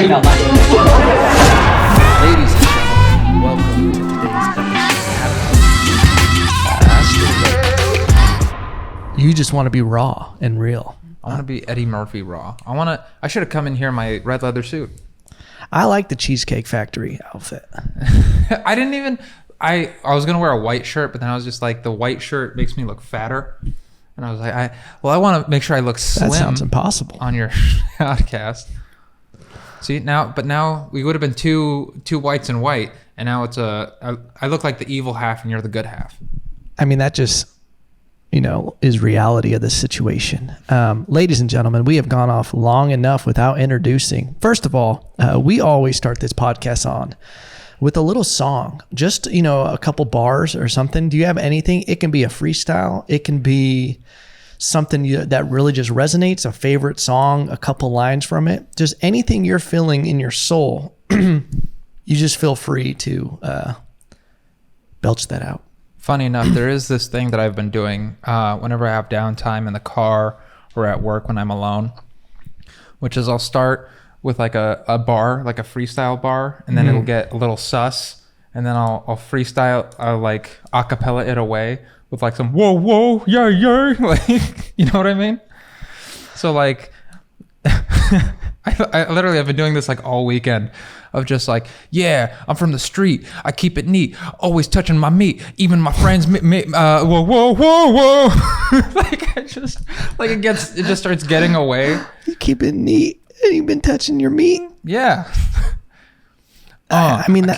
saying that loud. Ladies and gentlemen, welcome to today's episode. You just want to be raw and real. I want to be Eddie Murphy raw. I should have come in here in my red leather suit. I like the Cheesecake Factory outfit. I was going to wear a white shirt, but then I was just like, the white shirt makes me look fatter. And I was like, I want to make sure I look slim. That sounds impossible. On your podcast. See, now we would have been two whites and white, and now it's I look like the evil half and you're the good half. I mean, that just, is reality of this situation. Ladies and gentlemen, we have gone off long enough without introducing. First of all, we always start this podcast on with a little song, just, a couple bars or something. Do you have anything? It can be a freestyle. It can be something that really just resonates, a favorite song, a couple lines from it. Just anything you're feeling in your soul, you just feel free to belch that out. Funny enough, there is this thing that I've been doing whenever I have downtime in the car or at work when I'm alone, which is I'll start with like a bar, like a freestyle bar, and then it'll get a little sus, and then I'll freestyle, like acapella it away with like some whoa, yeah, like, you know what I mean? So like, I literally have been doing this like all weekend of just like, yeah, I'm from the street. I keep it neat. Always touching my meat. Even my friends, whoa. Like it just starts getting away. You keep it neat and you've been touching your meat. Yeah. I mean,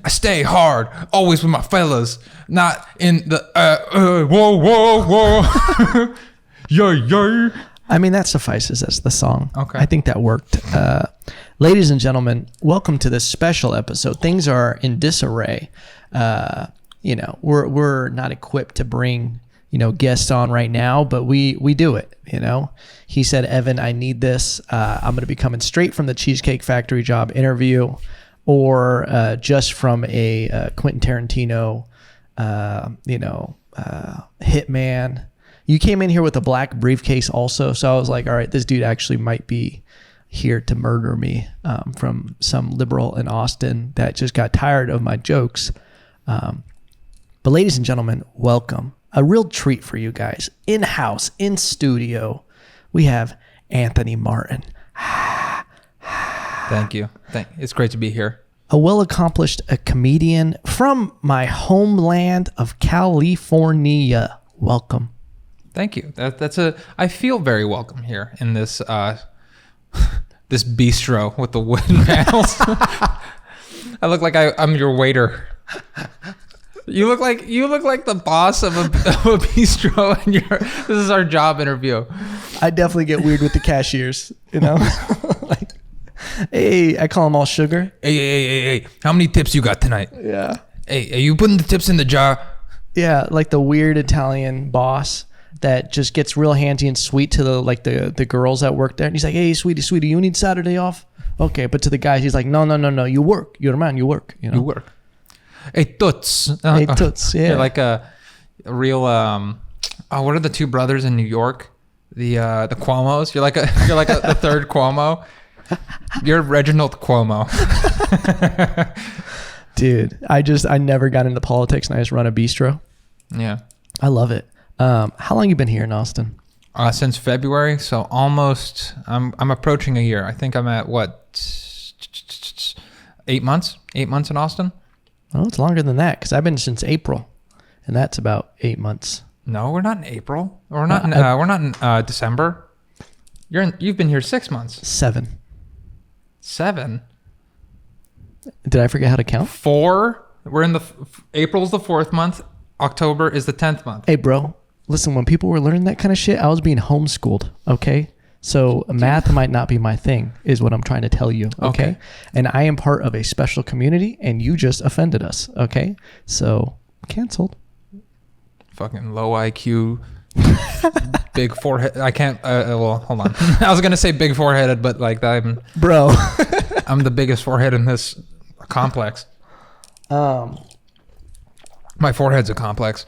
I stay hard, always with my fellas, not in the whoa. Yeah. I mean, that suffices as the song. Okay. I think that worked. Ladies and gentlemen, welcome to this special episode. Things are in disarray. We're not equipped to bring, guests on right now, but we do it, He said, Evan, I need this. I'm going to be coming straight from the Cheesecake Factory job interview or just from a Quentin Tarantino, hitman. You came in here with a black briefcase also. So I was like, all right, this dude actually might be here to murder me from some liberal in Austin that just got tired of my jokes. But ladies and gentlemen, welcome. A real treat for you guys. In-house, in studio, we have Anthony Martin. Thank you. It's great to be here. A well-accomplished comedian from my homeland of California. Welcome. Thank you. I feel very welcome here in this this bistro with the wooden panels. I look like I'm your waiter. You look like the boss of a bistro, and this is our job interview. I definitely get weird with the cashiers, like, hey, I call them all sugar. Hey, how many tips you got tonight? Yeah. Hey, are you putting the tips in the jar? Yeah, like the weird Italian boss that just gets real handy and sweet to the girls that work there. And he's like, hey, sweetie, you need Saturday off? Okay, but to the guys, he's like, no, you work. You're a man, you work. You work. Hey, toots. Hey, toots, yeah. You're like a real, what are the two brothers in New York? The Cuomos. You're like the third Cuomo. You're Reginald Cuomo. Dude, I never got into politics, and I just run a bistro. Yeah. I love it. How long you been here in Austin? Since February, so almost. I'm approaching a year. I think I'm at 8 months. 8 months in Austin. Oh, it's longer than that because I've been since April, and that's about 8 months. No, we're not in April. We're not in December. You've been here 6 months. 7. 7. Did I forget how to count? 4. We're in April's the 4th month. October is the 10th month. Hey, bro. Listen, when people were learning that kind of shit, I was being homeschooled, okay? So math might not be my thing, is what I'm trying to tell you, okay? And I am part of a special community, and you just offended us, okay? So, canceled. Fucking low IQ, big forehead. I can't, well, hold on. I was going to say big foreheaded, but like I'm the biggest forehead in this complex. My forehead's a complex.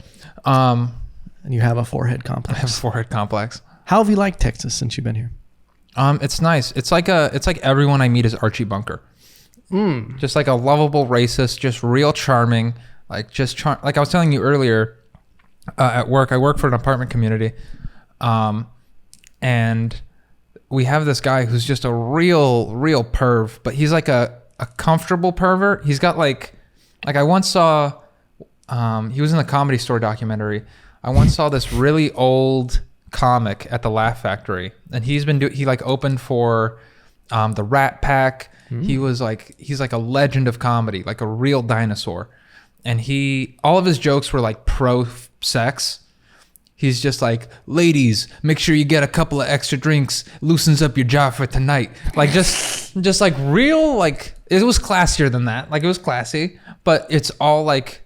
And you have a forehead complex. I have a forehead complex. How have you liked Texas since you've been here? It's nice. It's like everyone I meet is Archie Bunker. Just like a lovable racist, just real charming, like like I was telling you earlier, at work, I work for an apartment community, and we have this guy who's just a real perv, but he's like a comfortable pervert. He's got like I once saw, he was in the Comedy Store documentary. I once saw this really old comic at the Laugh Factory, and he like opened for the Rat Pack. He's like a legend of comedy, like a real dinosaur. And all of his jokes were like pro sex. He's just like, ladies, make sure you get a couple of extra drinks, loosens up your jaw for tonight. Like just like real, like it was classier than that. Like it was classy, but it's all like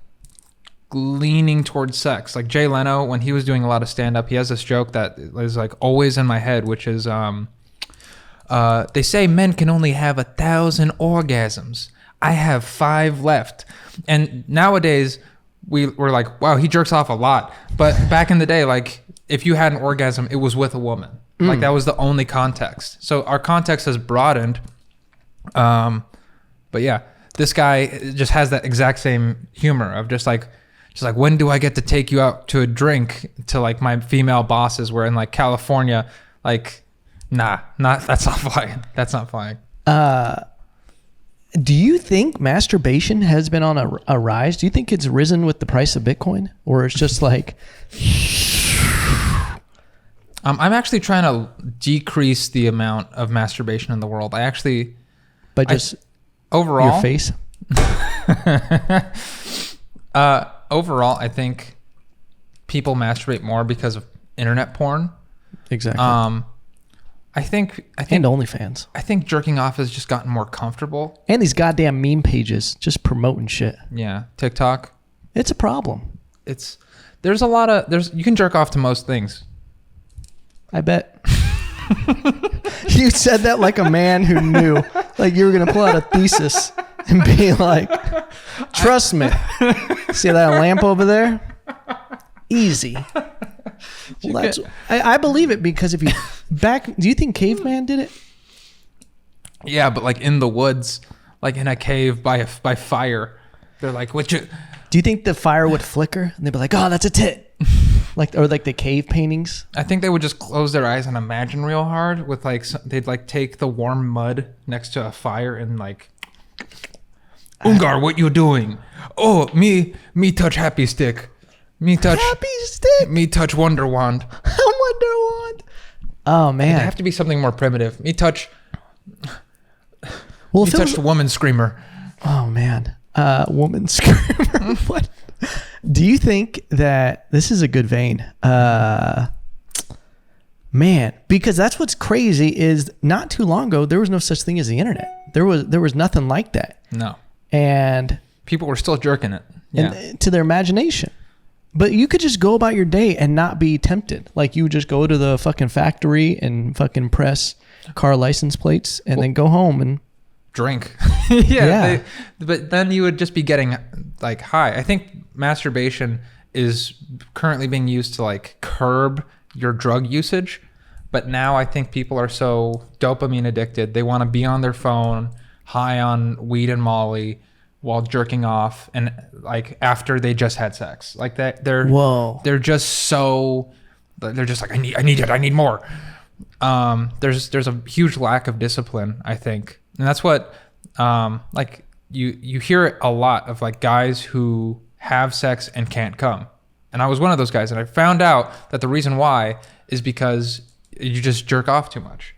leaning towards sex. Like Jay Leno, when he was doing a lot of stand-up, he has this joke that is like always in my head, which is they say men can only have 1,000 orgasms. I have 5 left. And nowadays we're like, wow, he jerks off a lot. But back in the day, like if you had an orgasm, it was with a woman. Like that was the only context. So our context has broadened. But yeah, this guy just has that exact same humor of just like, when do I get to take you out to a drink to like my female bosses? Where in like California, like, that's not flying. That's not flying. Do you think masturbation has been on a rise? Do you think it's risen with the price of Bitcoin, or it's just like? I'm actually trying to decrease the amount of masturbation in the world. Overall your face. Overall, I think people masturbate more because of internet porn. Exactly. I think and OnlyFans. I think jerking off has just gotten more comfortable. And these goddamn meme pages just promoting shit. Yeah, TikTok. It's a problem. You can jerk off to most things. I bet. You said that like a man who knew, like you were gonna pull out a thesis and be like, "Trust me." See that lamp over there? Easy. Well, I believe it, because if you do you think caveman did it? Yeah, but like in the woods, like in a cave by fire, they're like, "What you?" Do you think the fire would flicker and they'd be like, "Oh, that's a tit," or like the cave paintings? I think they would just close their eyes and imagine real hard with like they'd like take the warm mud next to a fire and like, Ungar, what you doing? Oh, me touch happy stick. Me touch happy stick. Me touch Wonder Wand. Wonder Wand. Oh man, it'd have to be something more primitive. Me touch. Well, me touch the woman screamer. Oh man, woman screamer. What? Do you think that this is a good vein? Man, because that's what's crazy is not too long ago there was no such thing as the internet. There was nothing like that. No. And people were still jerking it. Yeah. And, to their imagination. But you could just go about your day and not be tempted. Like you would just go to the fucking factory and fucking press car license plates and then go home and drink. Yeah. But then you would just be getting like high. I think masturbation is currently being used to like curb your drug usage. But now I think people are so dopamine addicted. They want to be on their phone, high on weed and Molly, while jerking off, and like after they just had sex, like that they're just like I need more. There's a huge lack of discipline, I think, and that's what like you hear it a lot of like guys who have sex and can't come, and I was one of those guys, and I found out that the reason why is because you just jerk off too much.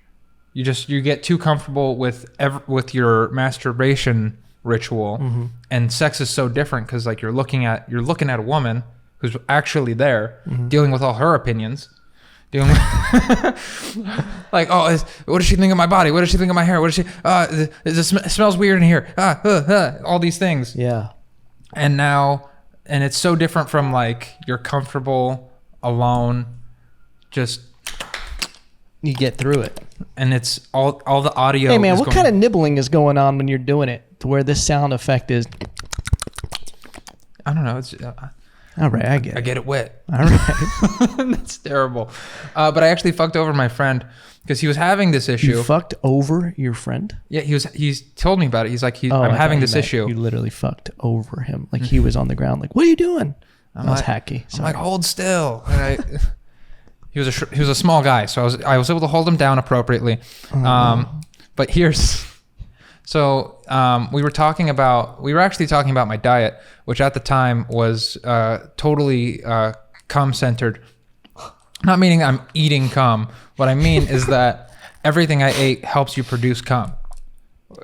You get too comfortable with your masturbation ritual, and sex is so different because like you're looking at a woman who's actually there, dealing with all her opinions, dealing with like, oh, what does she think of my body? What does she think of my hair? What does she? It smells weird in here. All these things. Yeah. And it's so different from like you're comfortable alone, just you get through it, and it's all the audio. Hey man, what kind of nibbling is going on when you're doing it to where this sound effect is? I don't know. It's All right, I get it. I get it wet. All right. That's terrible. But I actually fucked over my friend because he was having this issue. You fucked over your friend? Yeah, he's told me about it. He's like, I'm I having thought this issue. You literally fucked over him. Like he was on the ground. Like, what are you doing? I'm That was like, hacky. I'm like, hold still. He was a small guy, so I was able to hold him down appropriately. But we were actually talking about my diet, which at the time was totally cum centered. Not meaning I'm eating cum. What I mean is that everything I ate helps you produce cum.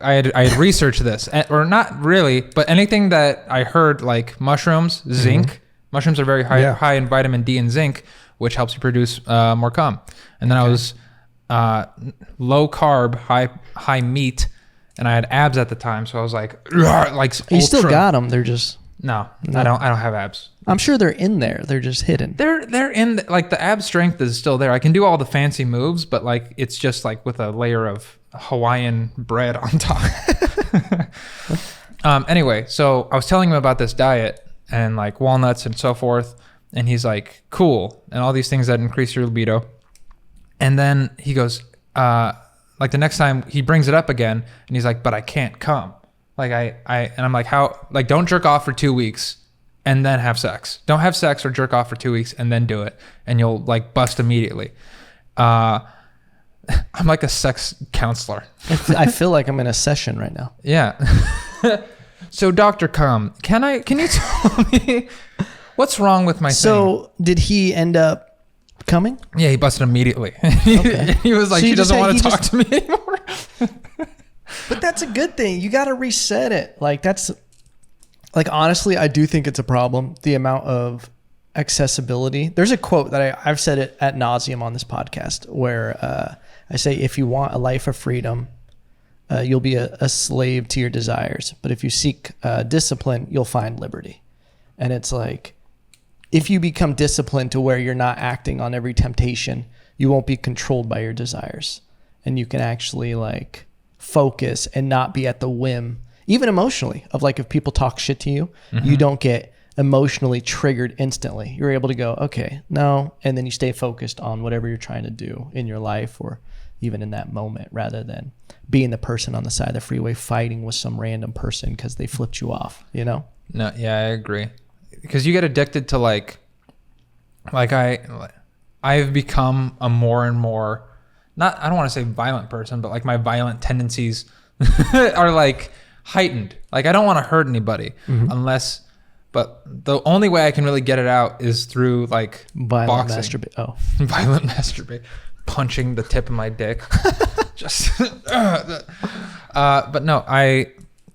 I had researched this, or not really, but anything that I heard, like mushrooms, zinc. Mushrooms are very high in vitamin D and zinc, which helps you produce more cum. And then I was low carb, high meat, and I had abs at the time, so I was like You still got them. They're just no. I don't have abs. I'm sure they're in there. They're just hidden. They're in like the ab strength is still there. I can do all the fancy moves, but like it's just like with a layer of Hawaiian bread on top. Anyway, so I was telling him about this diet and like walnuts and so forth, and he's like, cool, and all these things that increase your libido. And then he goes, like the next time he brings it up again, and he's like, but I can't come. Like and I'm like, how? Like, don't jerk off for 2 weeks and then have sex. Don't have sex or jerk off for 2 weeks and then do it, and you'll like bust immediately. I'm like a sex counselor. I feel like I'm in a session right now. Yeah. So Dr. Cum, can you tell me what's wrong with my thing? So did he end up coming? Yeah, he busted immediately. Okay. He was like, So he doesn't want to talk to me anymore. But that's a good thing. You got to reset it. Like honestly, I do think it's a problem. The amount of accessibility. There's a quote that I've said it ad nauseum on this podcast where I say, if you want a life of freedom, you'll be a slave to your desires. But if you seek discipline, you'll find liberty. And it's like, if you become disciplined to where you're not acting on every temptation, you won't be controlled by your desires. And you can actually like focus and not be at the whim, even emotionally, of like if people talk shit to you, you don't get emotionally triggered instantly. You're able to go, okay, no. And then you stay focused on whatever you're trying to do in your life or even in that moment, rather than being the person on the side of the freeway fighting with some random person because they flipped you off, you know? No, yeah, I agree. Because you get addicted to like I've become a more and more, I don't want to say violent person, but like my violent tendencies are like heightened. Like I don't want to hurt anybody but the only way I can really get it out is through like Violent boxing. Violent masturbate. Punching the tip of my dick. Just but no,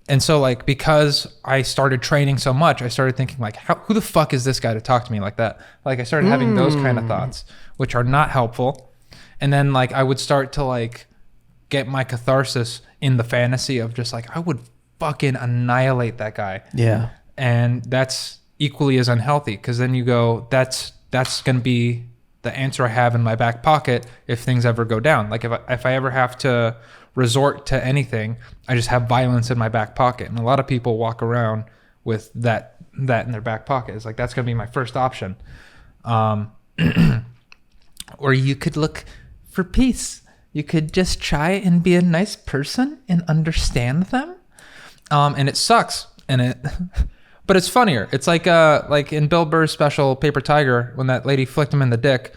and so like because I started training so much, I started thinking like, who the fuck is this guy to talk to me like that? Like I started having those kind of thoughts, which are not helpful. And then like I would start to like get my catharsis in the fantasy of just like I would fucking annihilate that guy. Yeah. And that's equally as unhealthy, because then you go, that's gonna be the answer I have in my back pocket if things ever go down. Like if I ever have to resort to anything, I just have violence in my back pocket. And a lot of people walk around with that in their back pocket. It's like, that's going to be my first option. Or you could look for peace. You could just try and be a nice person and understand them. And it sucks. But it's funnier. It's like in Bill Burr's special Paper Tiger, when that lady flicked him in the dick,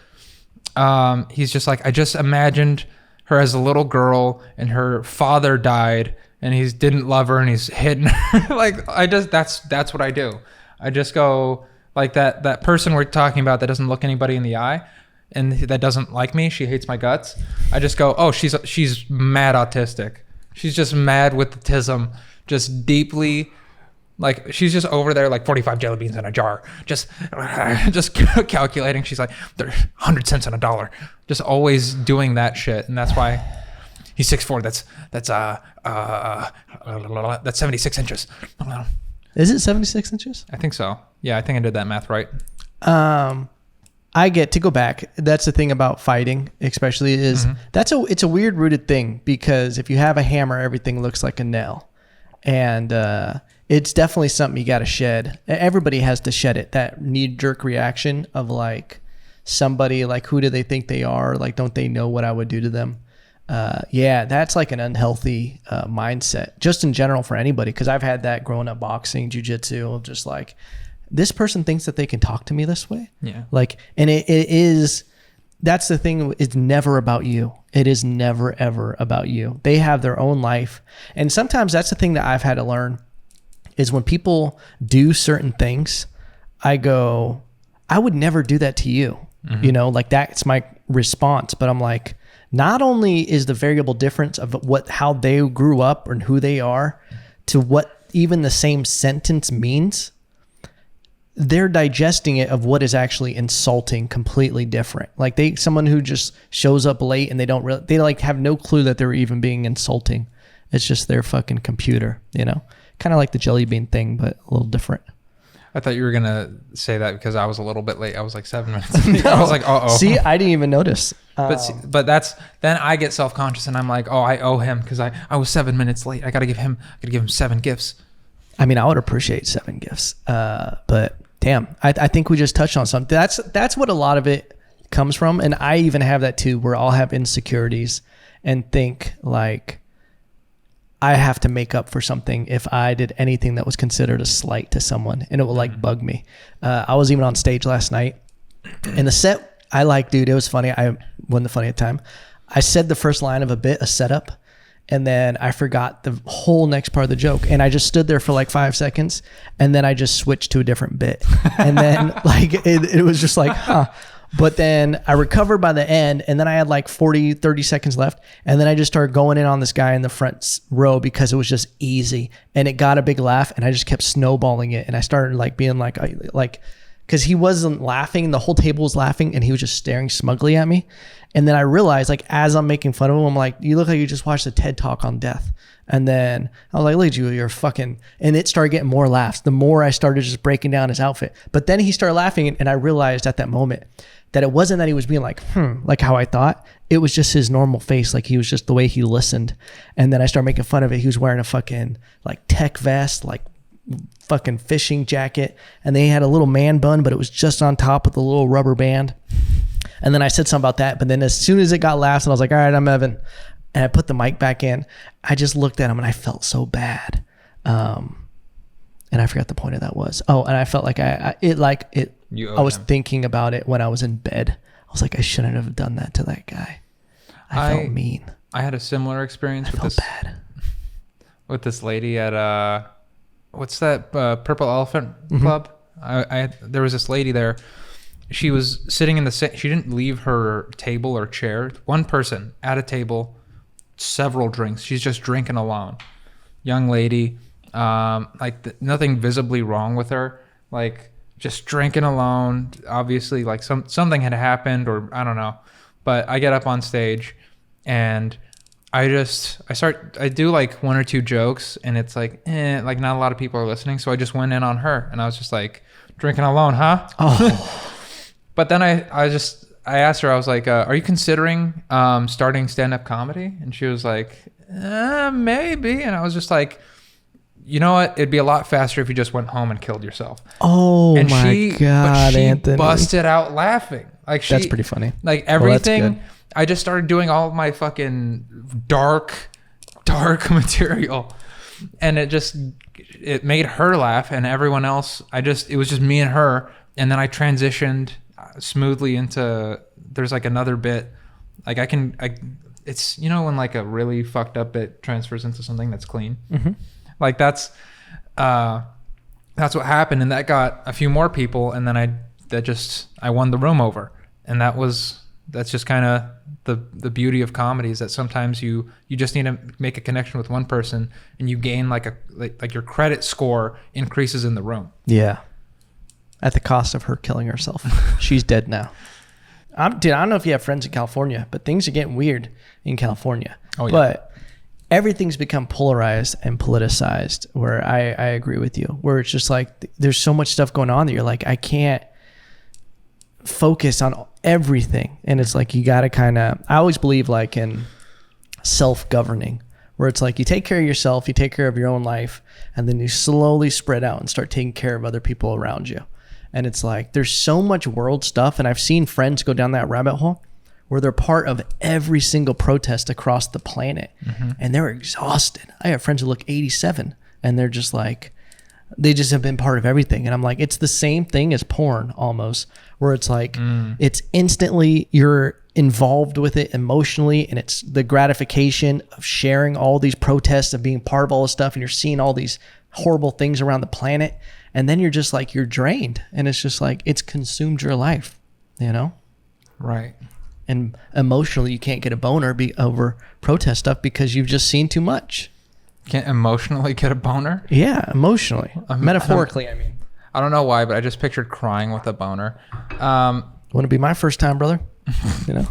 he's just like, I just imagined her as a little girl and her father died and he didn't love her and he's hitting her. Like that's what I do. I just go like that person we're talking about that doesn't look anybody in the eye and that doesn't like me. She hates my guts. I just go, oh, she's mad autistic. She's just mad with the tism, just deeply. Like she's just over there like 45 jelly beans in a jar, just calculating. She's like, they're 100 cents on a dollar, just always doing that shit. And that's why he's 6'4". That's 76 inches. Is it 76 inches? I think so. Yeah, I think I did that math right. I get to go back. That's the thing about fighting, especially is it's a weird rooted thing, because if you have a hammer, everything looks like a nail. And it's definitely something you got to shed. Everybody has to shed it. That knee-jerk reaction of like somebody, like, who do they think they are? Like, don't they know what I would do to them? Yeah, that's like an unhealthy mindset just in general for anybody. Cause I've had that growing up boxing, jiu-jitsu, of just like, this person thinks that they can talk to me this way. Yeah. Like, and it is, that's the thing. It's never about you. It is never, ever about you. They have their own life. And sometimes that's the thing that I've had to learn is when people do certain things, I go, I would never do that to you. Mm-hmm. You know, like that's my response. But I'm like, not only is the variable difference of how they grew up and who they are to what even the same sentence means, they're digesting it of what is actually insulting completely different. Like someone who just shows up late and they like have no clue that they're even being insulting. It's just their fucking computer, you know, kind of like the jelly bean thing, but a little different. I thought you were going to say that because I was a little bit late. I was like 7 minutes late. No. I was like, uh-oh. See, I didn't even notice. But then I get self-conscious and I'm like, oh, I owe him because I was 7 minutes late. I got to give him 7 gifts. I mean, I would appreciate 7 gifts. But damn, I think we just touched on something. That's what a lot of it comes from. And I even have that too, where I'll have insecurities and think like, I have to make up for something if I did anything that was considered a slight to someone, and it will like bug me. I was even on stage last night and the set dude, it was funny. I wasn't funny at the time. I said the first line of a setup, and then I forgot the whole next part of the joke. And I just stood there for like 5 seconds, and then I just switched to a different bit. And then like, it was just like, huh. But then I recovered by the end, and then I had like 30 seconds left. And then I just started going in on this guy in the front row because it was just easy, and it got a big laugh, and I just kept snowballing it. And I started like being like, cause he wasn't laughing. The whole table was laughing, and he was just staring smugly at me. And then I realized, like, as I'm making fun of him, I'm like, you look like you just watched a TED Talk on death. And then I was like, look at you, you're fucking, and it started getting more laughs the more I started just breaking down his outfit. But then he started laughing, and I realized at that moment that it wasn't that he was being like, like how I thought. It was just his normal face. Like he was just the way he listened. And then I started making fun of it. He was wearing a fucking like tech vest, like fucking fishing jacket. And they had a little man bun, but it was just on top with a little rubber band. And then I said something about that. But then as soon as it got laughs, and I was like, all right, I'm Evan. And I put the mic back in. I just looked at him and I felt so bad. And I forgot the point of that was. Oh, and I felt like I was thinking about it when I was in bed. I was like, I shouldn't have done that to that guy. I felt mean. I had a similar experience with this lady at what's that Purple Elephant Club? There was this lady there. She was sitting in she didn't leave her table or chair. One person at a table, several drinks. She's just drinking alone. Young lady. Nothing visibly wrong with her, like just drinking alone. Obviously, like something had happened, or I don't know. But I get up on stage, and I do like 1 or 2 jokes, and it's like, like not a lot of people are listening. So I just went in on her, and I was just like, drinking alone, huh? Oh. But then I asked her, I was like, are you considering starting stand-up comedy? And she was like, maybe. And I was just like, you know what? It'd be a lot faster if you just went home and killed yourself. Oh, and my God, Anthony. Busted out laughing. Like that's pretty funny. Like everything. Well, I just started doing all of my fucking dark material. And it made her laugh, and everyone else, it was just me and her. And then I transitioned smoothly into, there's like another bit. Like it's, you know, when like a really fucked up bit transfers into something that's clean. Mm-hmm. Like that's what happened, and that got a few more people, and then I won the room over, and that's just kind of the beauty of comedy, is that sometimes you just need to make a connection with one person, and you gain like your credit score increases in the room. Yeah, at the cost of her killing herself. She's dead now. Dude, I don't know if you have friends in California, but things are getting weird in California. Oh yeah. But everything's become polarized and politicized, where I agree with you, where it's just like there's so much stuff going on that you're like, I can't focus on everything. And it's like you got to I always believe like in self-governing, where it's like you take care of yourself, you take care of your own life, and then you slowly spread out and start taking care of other people around you. And it's like there's so much world stuff, and I've seen friends go down that rabbit hole where they're part of every single protest across the planet, and they're exhausted. I have friends who look 87, and they're just like, they just have been part of everything. And I'm like, it's the same thing as porn almost, where it's like, it's instantly, you're involved with it emotionally, and it's the gratification of sharing all these protests, of being part of all this stuff, and you're seeing all these horrible things around the planet, and then you're just like, you're drained, and it's just like, it's consumed your life, you know? Right. And emotionally, you can't get a boner over protest stuff because you've just seen too much. Can't emotionally get a boner? Yeah, emotionally. Metaphorically, I mean. I don't know why, but I just pictured crying with a boner. Want to be my first time, brother? You know?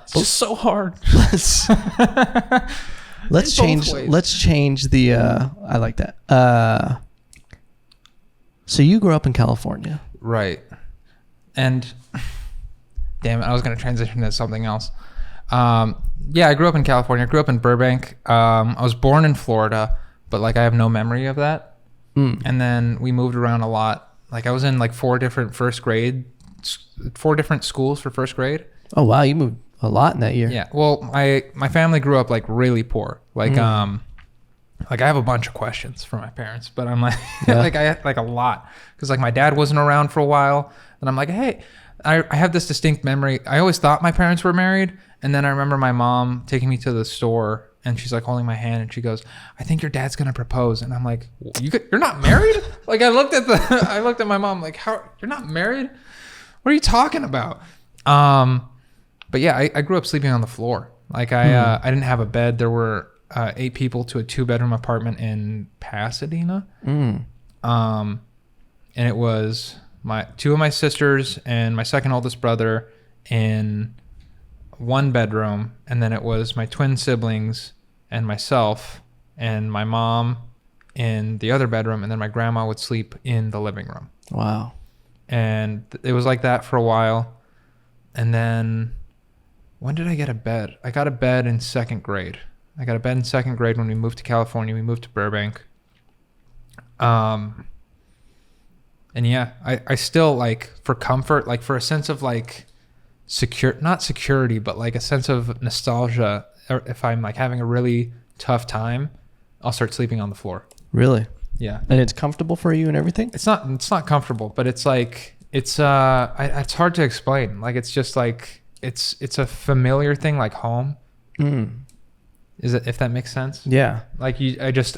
It's just so hard. Let's change the I like that. So you grew up in California. Right. And damn it, I was going to transition to something else. Yeah, I grew up in California. I grew up in Burbank. I was born in Florida, but like I have no memory of that. And then we moved around a lot. Like I was in like 4 different schools for first grade. Oh wow, you moved a lot in that year. Yeah. Well, my family grew up like really poor. Like like I have a bunch of questions for my parents, but I'm like like I had like a lot, because like my dad wasn't around for a while, and I'm like, hey, I have this distinct memory. I always thought my parents were married, and then I remember my mom taking me to the store, and she's like holding my hand, and she goes, I think your dad's gonna propose. And I'm like, you're not married? Like I looked at my mom like, how, you're not married? What are you talking about? But yeah, I grew up sleeping on the floor. Like I didn't have a bed. There were 8 people to a 2-bedroom apartment in Pasadena. And it was 2 of my sisters and my second oldest brother in 1 bedroom, and then it was my twin siblings and myself and my mom in the other bedroom, and then my grandma would sleep in the living room. Wow. And it was like that for a while. And then when did I get a bed? I got a bed in 2nd grade. I got a bed in 2nd grade when we moved to California. We moved to Burbank. And yeah, I still like, for comfort, like for a sense of like not security, but like a sense of nostalgia. Or if I'm like having a really tough time, I'll start sleeping on the floor. Really? Yeah. And it's comfortable for you and everything? It's not comfortable, but it's like, it's hard to explain. Like, it's just like, it's a familiar thing, like home. Is it, if that makes sense? Yeah. Like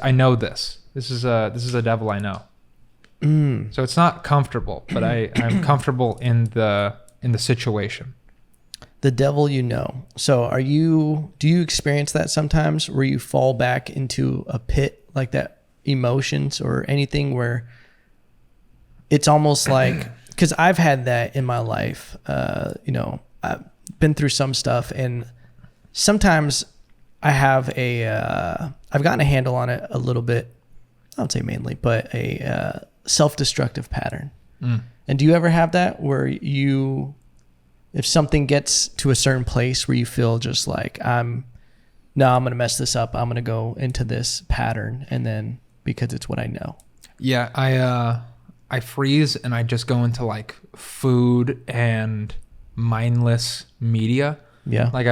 I know this. This is a devil I know. So it's not comfortable, but I'm comfortable in the situation. The devil, you know. So do you experience that sometimes where you fall back into a pit like that, emotions or anything, where it's almost like, because I've had that in my life, you know, I've been through some stuff, and sometimes I have I've gotten a handle on it a little bit. I don't say mainly, but a self-destructive pattern. And do you ever have that where if something gets to a certain place where you feel just like, I'm going to mess this up, I'm going to go into this pattern, and then because it's what I know? Yeah, I freeze, and I just go into like food and mindless media. Yeah. Like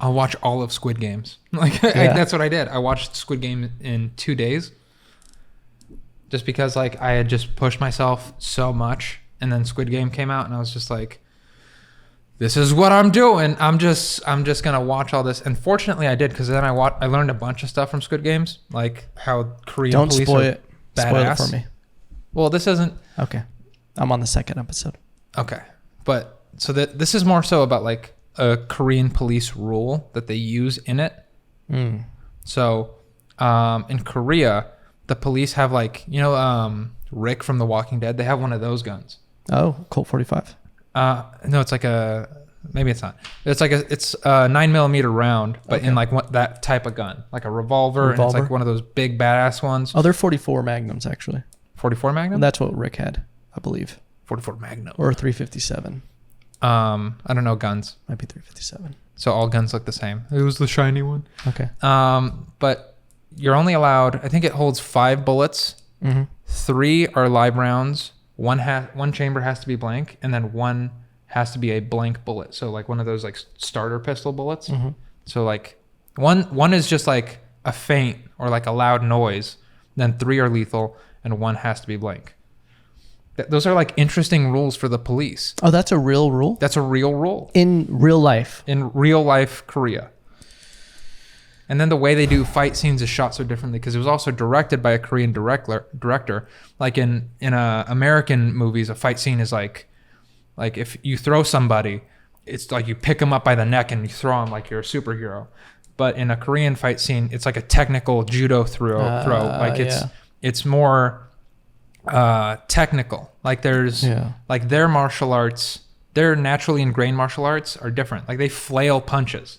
I'll watch all of Squid Games. Like that's what I did. I watched Squid Game in 2 days, just because like I had just pushed myself so much, and then Squid Game came out, and I was just like, this is what I'm doing. I'm just gonna watch all this. And fortunately I did, because then I learned a bunch of stuff from Squid Games, like how Korean police are badass. Spoil it for me. Well, this isn't okay. I'm on the 2nd episode. Okay, but so this is more so about like a Korean police rule that they use in it. So in Korea, the police have like, you know, Rick from The Walking Dead. They have one of those guns. Oh, Colt 45. No, it's like maybe it's not. It's like it's a 9mm round, but in like that type of gun, like a revolver, and it's like one of those big badass ones. Oh, they're 44 Magnums actually. 44 Magnum? And that's what Rick had, I believe. 44 Magnum. Or 357. I don't know guns. Might be 357. So all guns look the same. It was the shiny one. Okay. But you're only allowed, I think it holds 5 bullets. 3 are live rounds. One chamber has to be blank, and then 1 has to be a blank bullet. So like one of those like starter pistol bullets. So like one is just like a feint or like a loud noise. Then 3 are lethal, and 1 has to be blank. Those are like interesting rules for the police. Oh, that's a real rule? That's a real rule. In real life? In real life Korea. And then the way they do fight scenes is shot so differently because it was also directed by a Korean director. Like in American movies, a fight scene is like if you throw somebody, it's like you pick them up by the neck and you throw them like you're a superhero. But in a Korean fight scene, it's like a technical judo throw. Like it's more technical. Like there's like their martial arts, their naturally ingrained martial arts are different. Like they flail punches.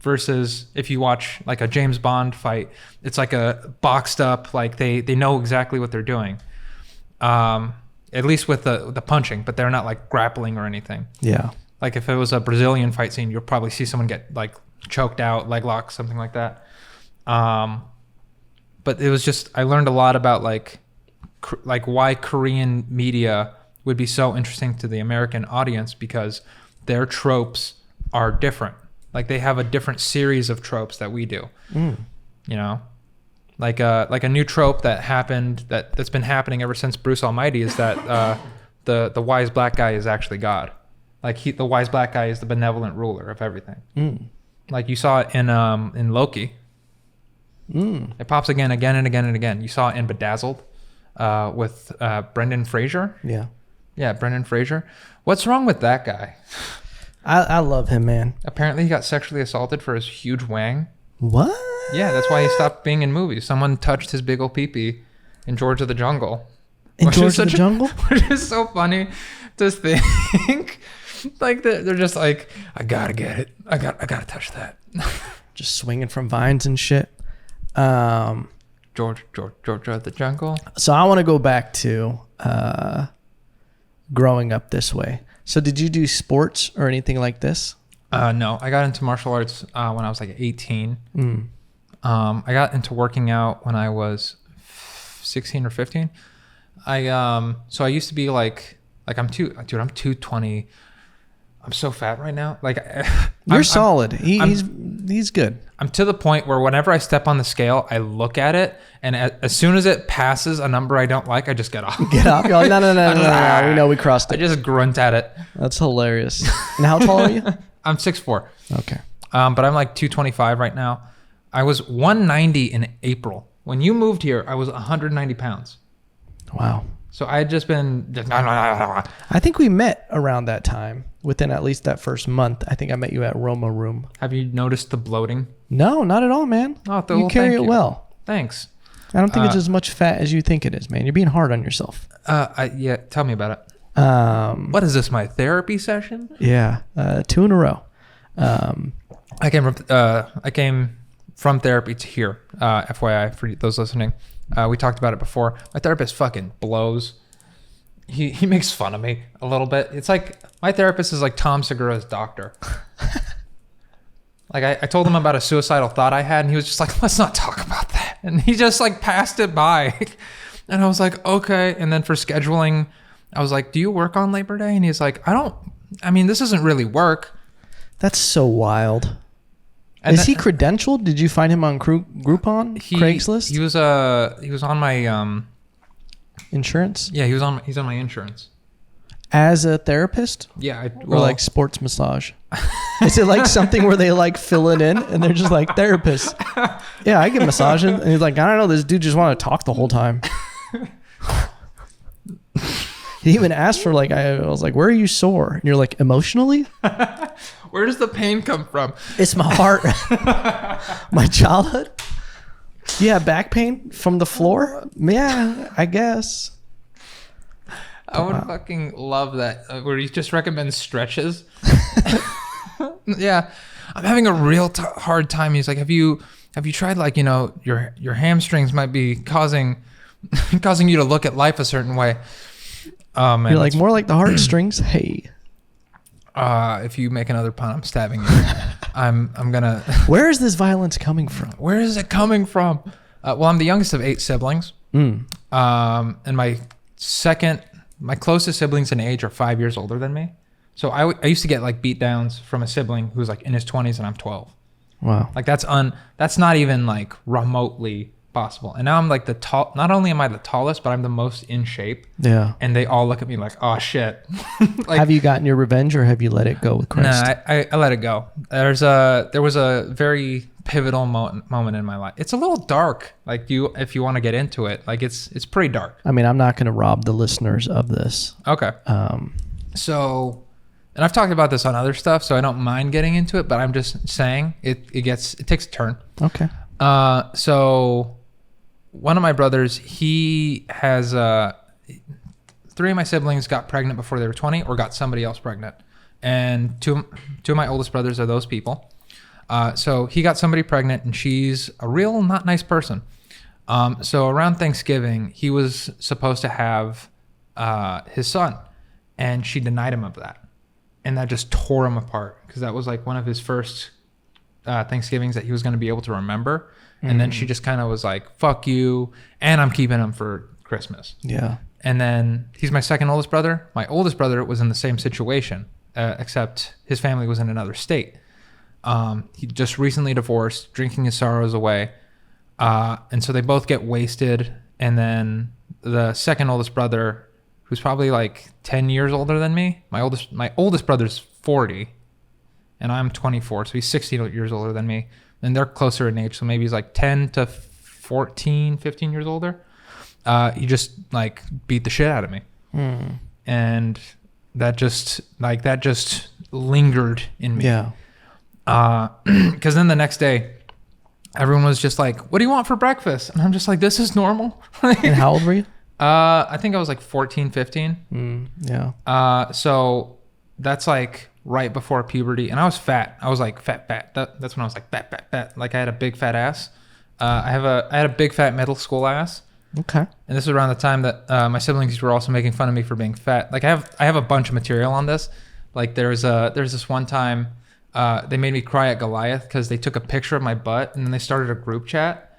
Versus if you watch like a James Bond fight, it's like a boxed up, like they know exactly what they're doing. At least with the punching, but they're not like grappling or anything. Yeah. Like if it was a Brazilian fight scene, you'll probably see someone get like choked out, leg lock, something like that. But it was just, I learned a lot about like why Korean media would be so interesting to the American audience because their tropes are different. Like they have a different series of tropes that we do. You know, like a new trope that happened that's been happening ever since Bruce Almighty is that the wise black guy is actually God. Like the wise black guy is the benevolent ruler of everything. Like you saw it in Loki. It pops again and again. You saw it in Bedazzled with Brendan Fraser. Yeah, Brendan Fraser. What's wrong with that guy? I love him, man. Apparently he got sexually assaulted for his huge wang. What? Yeah, that's why he stopped being in movies. Someone touched his big old pee-pee in George of the Jungle. In George of the Jungle? Which is so funny to think. Like they're just like, I gotta get it. I gotta touch that. Just swinging from vines and shit. George of the Jungle. So I want to go back to growing up this way. So did you do sports or anything like this? No, I got into martial arts when I was like 18. I got into working out when I was 16 or 15. So I used to be like I'm 220. I'm so fat right now. Like you're solid. He's good. I'm to the point where whenever I step on the scale, I look at it, and as soon as it passes a number I don't like, I just get off. Get off. You're like, no. We know we crossed it. I just grunt at it. That's hilarious. And how tall are you? I'm 6'4". Okay. But I'm like 225 right now. I was 190 in April. When you moved here, I was 190 pounds. Wow. So I had just been... I think we met around that time. Within at least that first month, I think I met you at Roma Room. Have you noticed the bloating? No, not at all, man. Oh, you carry it well. Thanks. I don't think it's as much fat as you think it is, man. You're being hard on yourself. Yeah, tell me about it. What is this, my therapy session? Yeah, 2 in a row. I came from therapy to here. FYI, for those listening. We talked about it before. My therapist fucking blows. He makes fun of me a little bit. It's like my therapist is like Tom Segura's doctor. Like I told him about a suicidal thought I had, and he was just like, let's not talk about that. And he just like passed it by. And I was like, okay. And then for scheduling, I was like, do you work on Labor Day? And he's like, this isn't really work. That's so wild. Is he credentialed? Did you find him on Groupon? Craigslist? He was on my insurance? Yeah, he's on my insurance. As a therapist? Yeah. Or like sports massage? Is it like something where they like fill it in and they're just like therapists? Yeah, I get massages. And he's like, I don't know, this dude just wanted to talk the whole time. He even asked for like, I was like, where are you sore? And you're like, emotionally? Where does the pain come from? It's my heart. My childhood? Yeah, back pain from the floor? Yeah, I guess. I would fucking love that. Where he just recommends stretches. Yeah, I'm having a real hard time. He's like, have you tried like, your hamstrings might be causing you to look at life a certain way. You're like more like the heartstrings. Hey. If you make another pun, I'm stabbing you. I'm gonna. Where is this violence coming from? Where is it coming from? Well, I'm the youngest of 8 siblings. And my closest siblings in age are 5 years older than me. So I used to get like beat downs from a sibling who's like in his 20s and I'm 12. Wow. Like that's not even like remotely possible. And now I'm like not only am I the tallest, but I'm the most in shape. Yeah. And they all look at me like, oh shit. Like, have you gotten your revenge or have you let it go with Christ? No, I let it go. There was a very pivotal moment in my life. It's a little dark. Like if you want to get into it, like it's pretty dark. I mean, I'm not going to rob the listeners of this. Okay. So, and I've talked about this on other stuff, so I don't mind getting into it, but I'm just saying it takes a turn. Okay. So one of my brothers, he has 3 of my siblings got pregnant before they were 20 or got somebody else pregnant. And two of my oldest brothers are those people. So he got somebody pregnant and she's a real not nice person. So around Thanksgiving, he was supposed to have his son and she denied him of that. And that just tore him apart because that was like one of his first Thanksgivings that he was going to be able to remember. And then she just kind of was like, fuck you. And I'm keeping him for Christmas. Yeah. And then he's my second oldest brother. My oldest brother was in the same situation, except his family was in another state. He just recently divorced, drinking his sorrows away. And so they both get wasted. And then the second oldest brother, who's probably like 10 years older than me, my oldest brother's 40 and I'm 24. So he's 16 years older than me. And they're closer in age. So maybe he's like 10 to 14, 15 years older. He just like beat the shit out of me. And that just lingered in me. Yeah. Because then the next day, everyone was just like, what do you want for breakfast? And I'm just like, this is normal. And how old were you? I think I was like 14, 15. Yeah. So that's like right before puberty. And I was fat. I was like fat. That's when I was like fat. Like I had a big fat ass. I had a big fat middle school ass. Okay. And this was around the time that my siblings were also making fun of me for being fat. Like I have a bunch of material on this. Like there's this one time they made me cry at Goliath because they took a picture of my butt and then they started a group chat.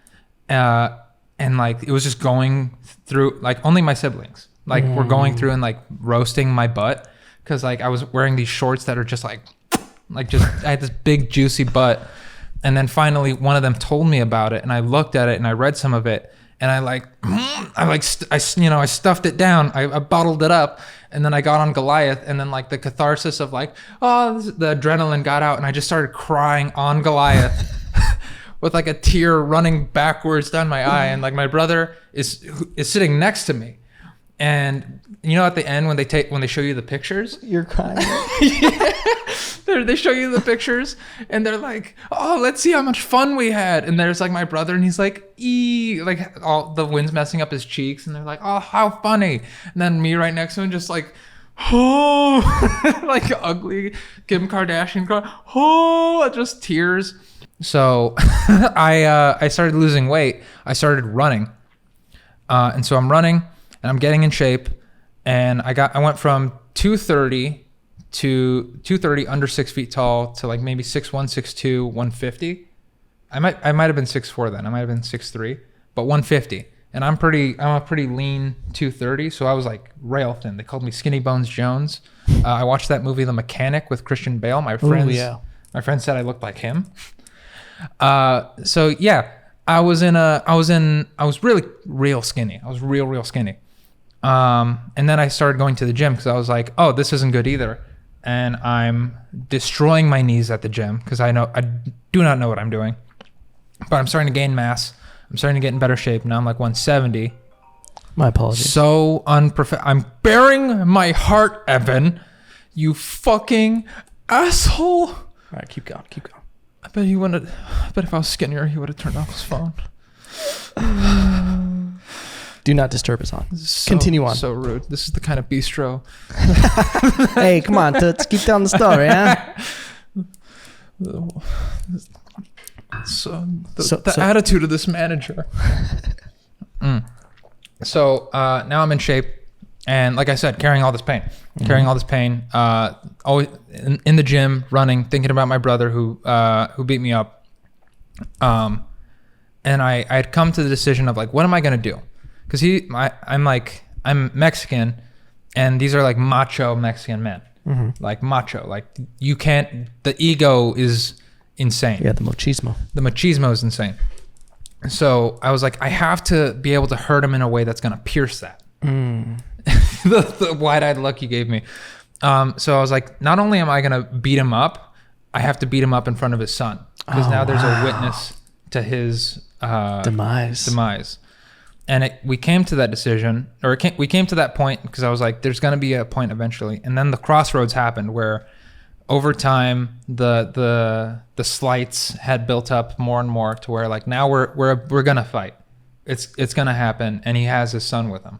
And like it was just going through, like only my siblings like were going through and like roasting my butt because like I was wearing these shorts that are just like just I had this big juicy butt. And then finally one of them told me about it and I looked at it and I read some of it and I stuffed it down. I bottled it up and then I got on Goliath and then like the catharsis of like, the adrenaline got out and I just started crying on Goliath. With like a tear running backwards down my eye, and like my brother is sitting next to me, and you know at the end when they show you the pictures, you're crying. They show you the pictures, and they're like, "Oh, let's see how much fun we had." And there's like my brother, and he's like, like all the wind's messing up his cheeks, and they're like, "Oh, how funny!" And then me right next to him, just like, "Oh," like ugly Kim Kardashian cry, "Oh," just tears. So I started losing weight. I started running. And so I'm running and I'm getting in shape. And I went from 230 to 230 under 6 feet tall to like maybe 6'1", 6'2", 150. I might have been 6'4" then. I might have been 6'3", but 150. And I'm a pretty lean 230. So I was like rail thin. They called me Skinny Bones Jones. I watched that movie, The Mechanic, with Christian Bale. My friend said I looked like him. So yeah, I was really real skinny. I was real skinny. And then I started going to the gym because I was like, oh, this isn't good either. And I'm destroying my knees at the gym because I do not know what I'm doing, but I'm starting to gain mass. I'm starting to get in better shape. Now I'm like 170. My apologies. So I'm bearing my heart, Evan. You fucking asshole. All right, keep going. I bet if I was skinnier, he would have turned off his phone. Do not disturb us on. Continue on. So rude. This is the kind of bistro. Hey, come on, let's keep telling the story, huh? The attitude of this manager. So now I'm in shape. And like I said, carrying all this pain, always in the gym, running, thinking about my brother who beat me up. And I had come to the decision of like, what am I going to do? Cause I'm Mexican, and these are like macho Mexican men, like macho, like you can't, the ego is insane. Yeah. The machismo. The machismo is insane. So I was like, I have to be able to hurt him in a way that's going to pierce that. The wide-eyed look you gave me. So I was like, not only am I going to beat him up, I have to beat him up in front of his son. Because now there's a witness to his demise. And we came to that decision, or we came to that point because I was like, there's going to be a point eventually. And then the crossroads happened where over time, the slights had built up more and more to where like now we're going to fight. It's going to happen. And he has his son with him.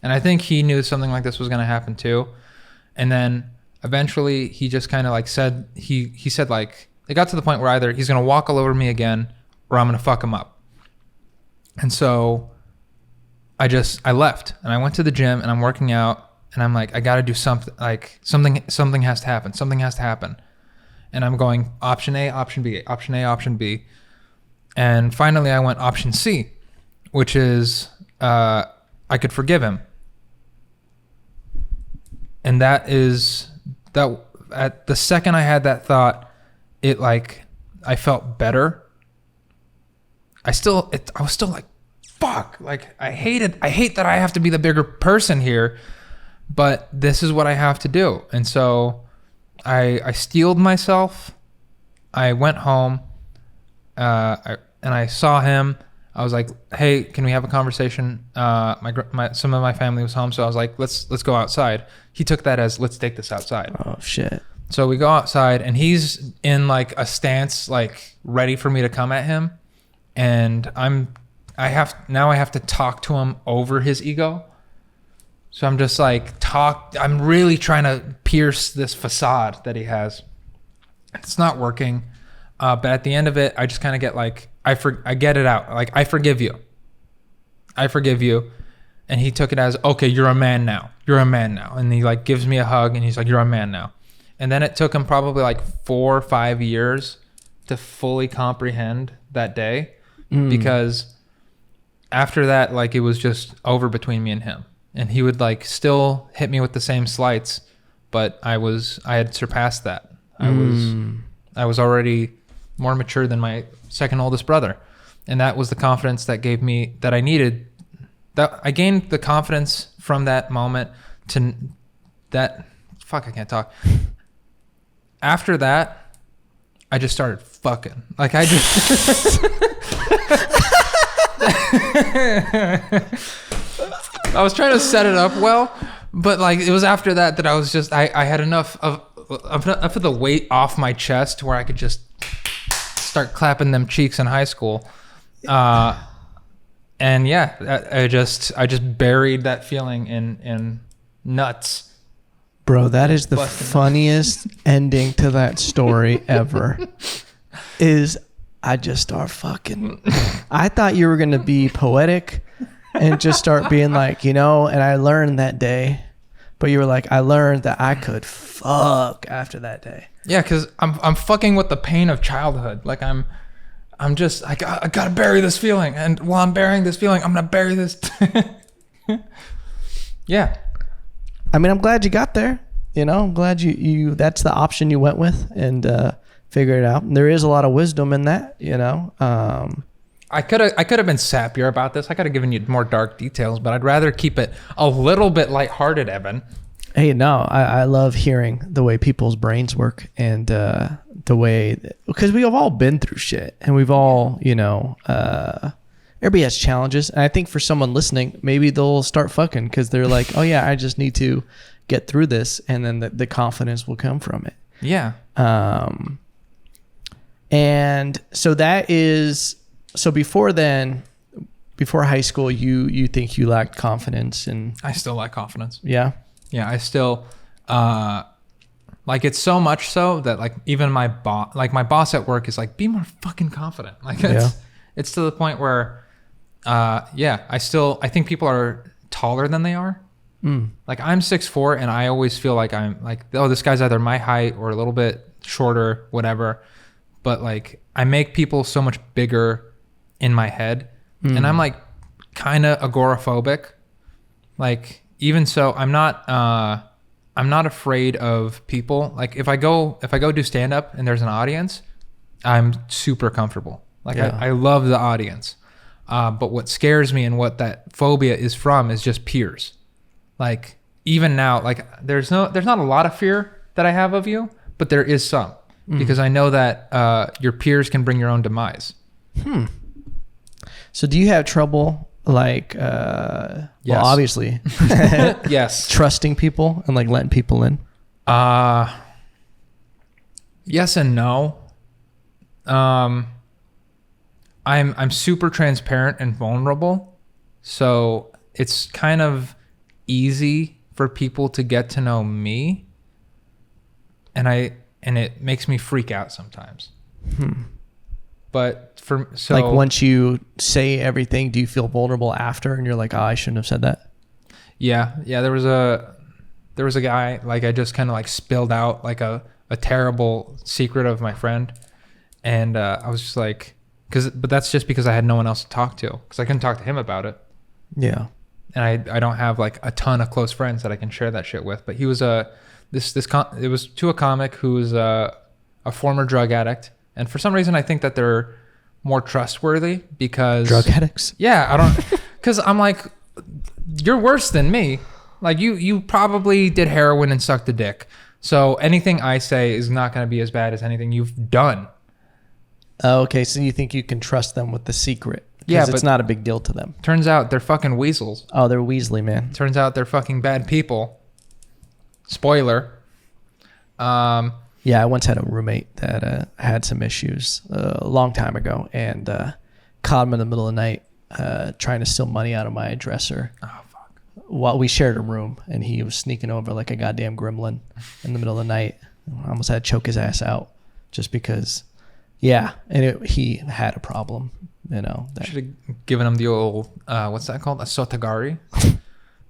And I think he knew something like this was going to happen too. And then eventually he just kind of like said, he said like, it got to the point where either he's going to walk all over me again or I'm going to fuck him up. And so I left and I went to the gym and I'm working out and I'm like, I got to do something, like something has to happen. Something has to happen. And I'm going option A, option B, option A, option B. And finally I went option C, which is, I could forgive him. And that at the second I had that thought, it like, I felt better. I was still like, fuck, like I hate that I have to be the bigger person here, but this is what I have to do. And so I steeled myself. I went home, and I saw him. I was like, hey, can we have a conversation? Some of my family was home. So I was like, let's go outside. He took that as, let's take this outside. Oh shit. So we go outside and he's in like a stance, like ready for me to come at him. And I have to talk to him over his ego. So I'm just like, I'm really trying to pierce this facade that he has. It's not working. But at the end of it, I just kind of get like, I get it out. Like, I forgive you. And he took it as, okay, you're a man now. And he like gives me a hug and he's like, you're a man now. And then it took him probably like 4 or 5 years to fully comprehend that day. Because after that, like it was just over between me and him. And he would like still hit me with the same slights, but I had surpassed that. I was already more mature than my second oldest brother. And that was the confidence that I needed. That I gained the confidence from that moment to that, fuck, I can't talk. After that, I just started fucking. Like I just, I was trying to set it up well, but like it was after that I was just, I had enough of the weight off my chest to where I could just start clapping them cheeks in high school. And yeah, I just buried that feeling in nuts. Bro, that is the funniest ending to that story ever. I just start fucking. I thought you were going to be poetic and just start being like, and I learned that day. But you were like, I learned that I could fuck after that day. Yeah, because I'm fucking with the pain of childhood. Like I gotta bury this feeling. And while I'm burying this feeling, I'm going to bury this. Yeah. I mean, I'm glad you got there. I'm glad you that's the option you went with and figured it out. And there is a lot of wisdom in that, I could have been sappier about this. I could have given you more dark details, but I'd rather keep it a little bit lighthearted, Evan. Hey, no, I love hearing the way people's brains work and the way, because we have all been through shit and we've all, everybody has challenges. And I think for someone listening, maybe they'll start fucking because they're like, oh yeah, I just need to get through this. And then the confidence will come from it. Yeah. And so before then, before high school, you think you lacked confidence and I still lack confidence. Yeah. Yeah. I still, like it's so much so that like even my boss at work is like, be more fucking confident. Like it's to the point where, I think people are taller than they are. Like I'm 6'4", and I always feel like I'm like, oh, this guy's either my height or a little bit shorter, whatever. But like I make people so much bigger in my head, and I'm like kind of agoraphobic. Like even so, I'm not afraid of people. Like if I go do stand up and there's an audience, I'm super comfortable. Like I love the audience. But what scares me and what that phobia is from is just peers. Like even now, like there's not a lot of fear that I have of you, but there is some, because I know that your peers can bring your own demise. So do you have trouble like Yes. well, obviously Yes. trusting people and like letting people in? Yes and no. I'm super transparent and vulnerable, so it's kind of easy for people to get to know me, and it makes me freak out sometimes. But Like once you say everything, do you feel vulnerable after and you're like, oh, I shouldn't have said that? yeah, there was a guy, like I just kind of like spilled out like a terrible secret of my friend, and I was just like, but that's just because I had no one else to talk to, because I couldn't talk to him about it. Yeah. And I don't have like a ton of close friends that I can share that shit with. But he was it was to a comic who was a former drug addict, and for some reason I think that they're more trustworthy because Drug addicts? Yeah, I don't, because I'm like, you're worse than me. Like you probably did heroin and sucked a dick, so anything I say is not going to be as bad as anything you've done. Oh, okay, so you think you can trust them with the secret? Yeah, but it's not a big deal to them. Turns out they're fucking weasels. Oh, they're Weasley, man. Turns out they're fucking bad people. Spoiler. Yeah, I once had a roommate that had some issues a long time ago, and caught him in the middle of the night trying to steal money out of my dresser. Oh, fuck. While we shared a room, and he was sneaking over like a goddamn gremlin in the middle of the night. I almost had to choke his ass out just because, yeah, and he had a problem, you know. Should have given him the old, what's that called? A sotagari.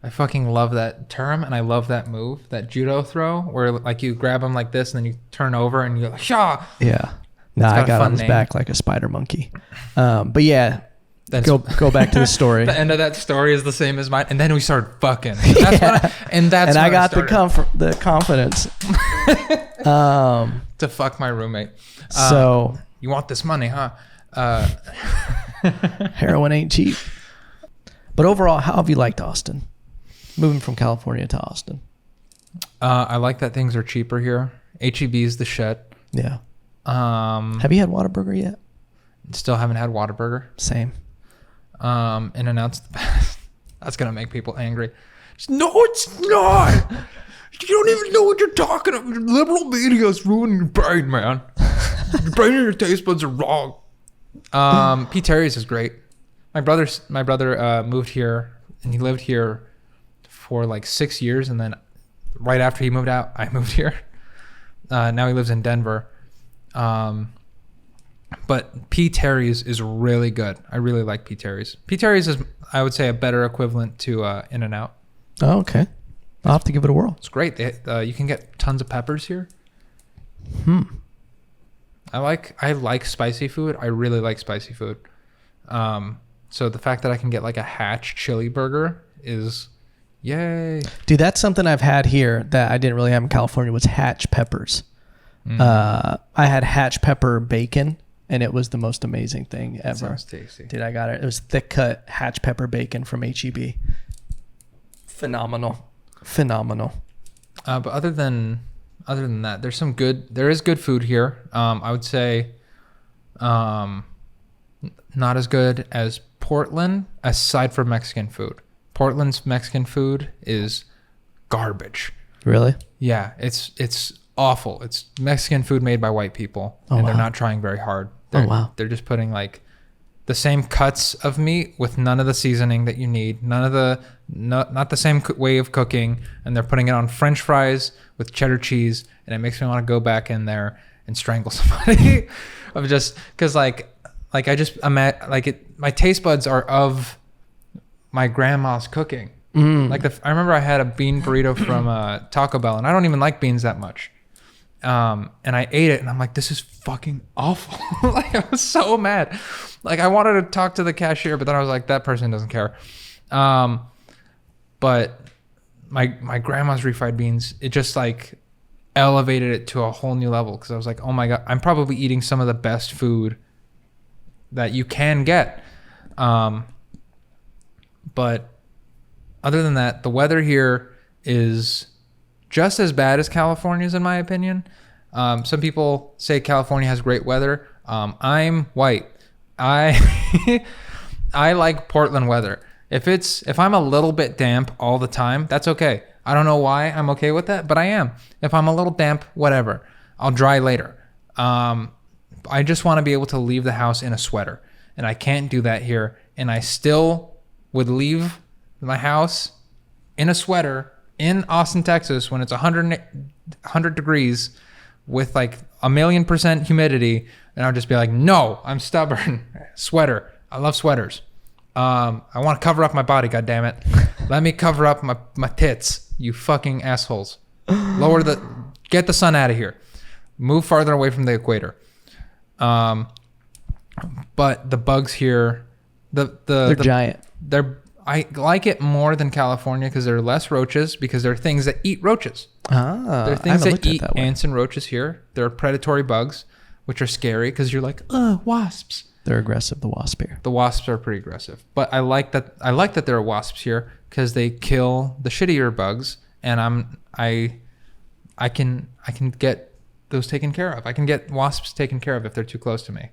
I fucking love that term, and I love that move, that judo throw, where like you grab him like this, and then you turn over, and you're like, Shah! Yeah. Nah, I got on his back like a spider monkey. But yeah, go back to the story. The end of that story is the same as mine, and then we started fucking. That's yeah. and I got the confidence to fuck my roommate. So you want this money, huh? Heroin ain't cheap. But overall, how have you liked Austin? Moving from California to Austin. I like that things are cheaper here. HEB is the shit. Yeah. Have you had Whataburger yet? Still haven't had Whataburger. Same. In-N-Out's the best. That's gonna make people angry. No, it's not. You don't even know what you're talking about. Liberal media's ruining your brain, man. Your brain and your taste buds are wrong. Pete Terry's is great. My brother moved here, and he lived here for like 6 years, and then right after he moved out, I moved here. Now he lives in Denver. But Pete Terry's is really good. I really like Pete Terry's. Pete Terry's is, I would say, a better equivalent to In-N-Out. Oh, okay. I'll have to give it a whirl. It's great. You can get tons of peppers here. I like spicy food. I really like spicy food. So the fact that I can get like a Hatch chili burger is yay. Dude, that's something I've had here that I didn't really have in California was Hatch peppers. I had Hatch pepper bacon, and it was the most amazing thing ever. Sounds tasty. Dude, I got it. It was thick cut Hatch pepper bacon from HEB. Phenomenal. But other than that, there is good food here. I would say not as good as Portland, aside from Mexican food. Portland's Mexican food is garbage. Really? Yeah, it's awful. It's Mexican food made by white people, and they're not trying very hard. They're just putting like the same cuts of meat with none of the seasoning that you need, not the same way of cooking, and they're putting it on French fries with cheddar cheese, and it makes me want to go back in there and strangle somebody. Of just because like I just I'm at like it. My taste buds are of my grandma's cooking. Like I remember I had a bean burrito from Taco Bell, and I don't even like beans that much. And I ate it, and I'm like, this is fucking awful. Like, I was so mad. Like, I wanted to talk to the cashier, but then I was like, that person doesn't care. But my grandma's refried beans, it just like elevated it to a whole new level, because I was like, oh my God, I'm probably eating some of the best food that you can get. But other than that, the weather here is just as bad as California's, in my opinion. Some people say California has great weather. I'm white. I like Portland weather. If I'm a little bit damp all the time, that's okay. I don't know why I'm okay with that, but I am. If I'm a little damp, whatever. I'll dry later. I just want to be able to leave the house in a sweater, and I can't do that here. And I still would leave my house in a sweater in Austin, Texas, when it's 100 degrees with like 1,000,000% humidity, and I'll just be like, no, I'm stubborn. Sweater. I love sweaters. I want to cover up my body, goddammit. Let me cover up my tits, you fucking assholes. Get the sun out of here. Move farther away from the equator. But the bugs here, they're giant. I like it more than California because there are less roaches, because there are things that eat roaches. There are things that eat ants and roaches here. There are predatory bugs, which are scary because you're like, wasps. They're aggressive, the wasp here. The wasps are pretty aggressive. But I like that there are wasps here because they kill the shittier bugs, and I can get those taken care of. I can get wasps taken care of if they're too close to me.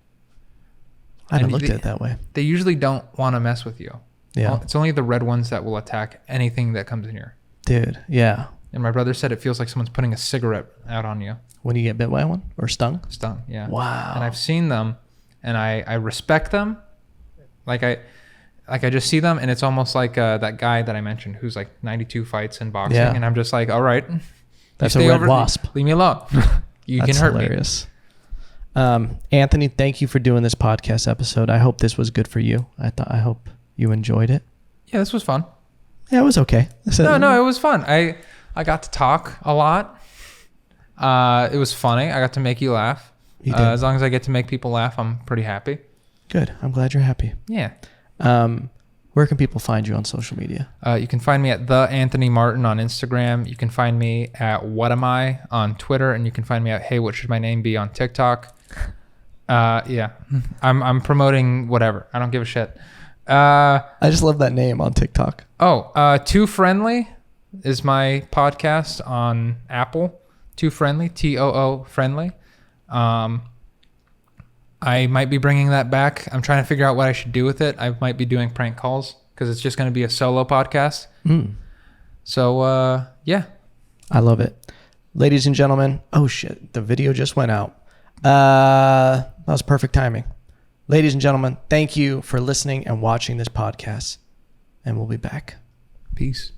I haven't looked at it that way. They usually don't want to mess with you. Yeah. Well, it's only the red ones that will attack anything that comes in here. Dude, yeah. And my brother said it feels like someone's putting a cigarette out on you. When you get bit by one or stung? Stung, yeah. Wow. And I've seen them, and I respect them. Like I just see them, and it's almost like that guy that I mentioned who's like 92 fights in boxing, and I'm just like, all right. That's a red wasp. Leave me alone. You can hurt hilarious. Anthony, thank you for doing this podcast episode. I hope this was good for you. I hope you enjoyed it. Yeah, this was fun. Yeah, it was okay. No, it was fun. I got to talk a lot. It was funny. I got to make you laugh. You did. As long as I get to make people laugh, I'm pretty happy. Good. I'm glad you're happy. Yeah. Where can people find you on social media? You can find me at The Anthony Martin on Instagram. You can find me at What Am I on Twitter, and you can find me at Hey, What Should My Name Be on TikTok. Yeah, I'm promoting whatever. I don't give a shit. I just love that name on TikTok. Too Friendly is my podcast on Apple. Too Friendly, TOO Friendly. I might be bringing that back. I'm trying to figure out what I should do with it. I might be doing prank calls because it's just going to be a solo podcast. So, yeah. I love it. Ladies and gentlemen. Oh, shit. The video just went out. That was perfect timing. Ladies and gentlemen, thank you for listening and watching this podcast. And we'll be back. Peace.